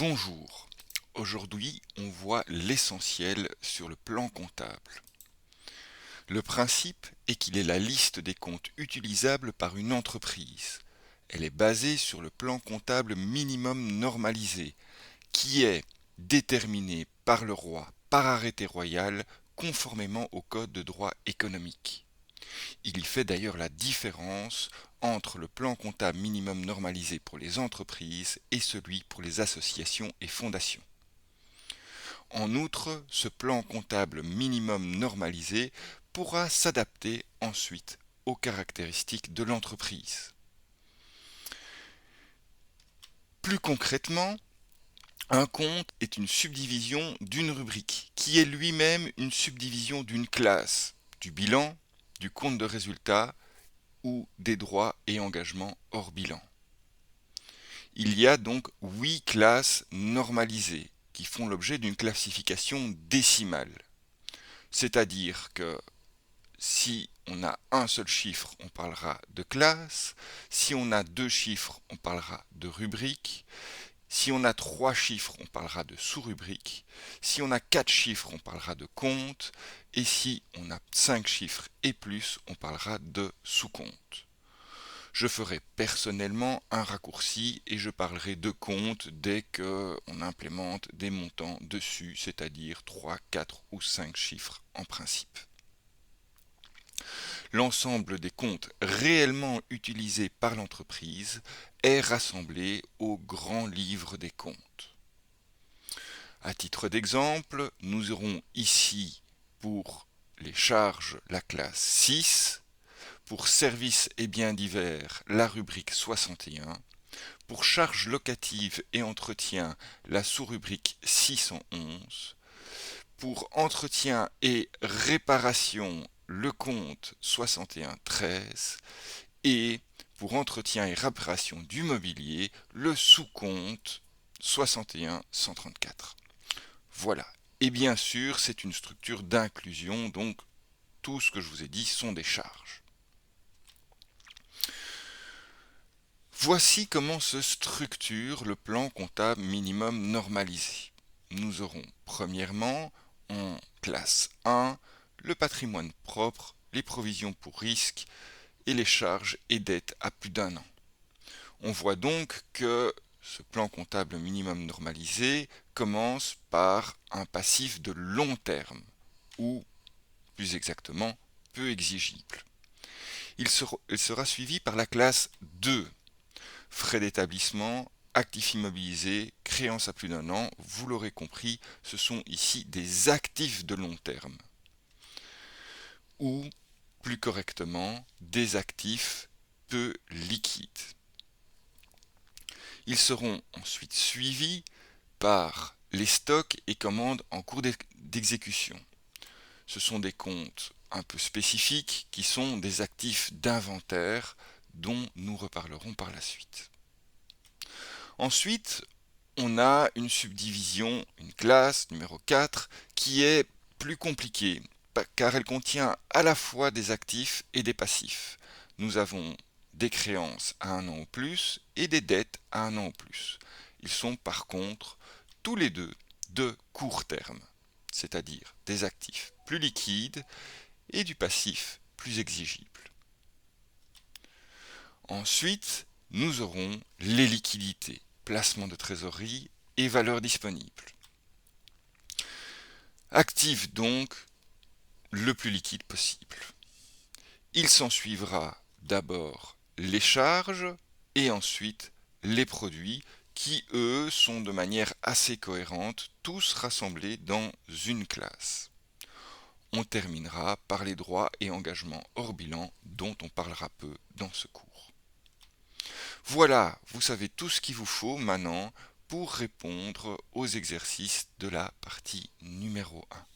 Bonjour, aujourd'hui on voit l'essentiel sur le plan comptable. Le principe est qu'il est la liste des comptes utilisables par une entreprise. Elle est basée sur le plan comptable minimum normalisé, qui est déterminé par le roi par arrêté royal conformément au Code de droit économique. Il y fait d'ailleurs la différence entre le plan comptable minimum normalisé pour les entreprises et celui pour les associations et fondations. En outre, ce plan comptable minimum normalisé pourra s'adapter ensuite aux caractéristiques de l'entreprise. Plus concrètement, un compte est une subdivision d'une rubrique, qui est lui-même une subdivision d'une classe, du bilan, du compte de résultat ou des droits et engagements hors bilan. Il y a donc 8 classes normalisées qui font l'objet d'une classification décimale. C'est-à-dire que si on a un seul chiffre, on parlera de classe. Si on a deux chiffres, on parlera de rubrique. Si on a trois chiffres, on parlera de sous-rubrique. Si on a quatre chiffres, on parlera de compte. Et si on a cinq chiffres et plus, on parlera de sous-compte. Je ferai personnellement un raccourci et je parlerai de compte dès qu'on implémente des montants dessus, c'est-à-dire 3, 4 ou 5 chiffres en principe. L'ensemble des comptes réellement utilisés par l'entreprise est rassemblé au grand livre des comptes. À titre d'exemple, nous aurons ici pour les charges la classe 6, pour services et biens divers la rubrique 61, pour charges locatives et entretien la sous-rubrique 611, pour entretien et réparation le compte 6113 et pour entretien et réparation du mobilier le sous-compte 61134. Voilà. Et bien sûr, c'est une structure d'inclusion, donc tout ce que je vous ai dit sont des charges. Voici comment se structure le plan comptable minimum normalisé. Nous aurons premièrement en classe 1 le patrimoine propre, les provisions pour risque et les charges et dettes à plus d'un an. On voit donc que ce plan comptable minimum normalisé commence par un passif de long terme, ou plus exactement peu exigible. Il sera suivi par la classe 2, frais d'établissement, actifs immobilisés, créances à plus d'un an, vous l'aurez compris, ce sont ici des actifs de long terme. Ou, plus correctement, des actifs peu liquides. Ils seront ensuite suivis par les stocks et commandes en cours d'exécution. Ce sont des comptes un peu spécifiques qui sont des actifs d'inventaire dont nous reparlerons par la suite. Ensuite, on a une subdivision, une classe numéro 4, qui est plus compliquée, car elle contient à la fois des actifs et des passifs. Nous avons des créances à un an ou plus et des dettes à un an ou plus. Ils sont par contre tous les deux de court terme, c'est-à-dire des actifs plus liquides et du passif plus exigible. Ensuite, nous aurons les liquidités, placement de trésorerie et valeur disponible. Actif donc le plus liquide possible. Il s'ensuivra d'abord les charges et ensuite les produits qui, eux, sont de manière assez cohérente, tous rassemblés dans une classe. On terminera par les droits et engagements hors bilan dont on parlera peu dans ce cours. Voilà, vous savez tout ce qu'il vous faut maintenant pour répondre aux exercices de la partie numéro 1.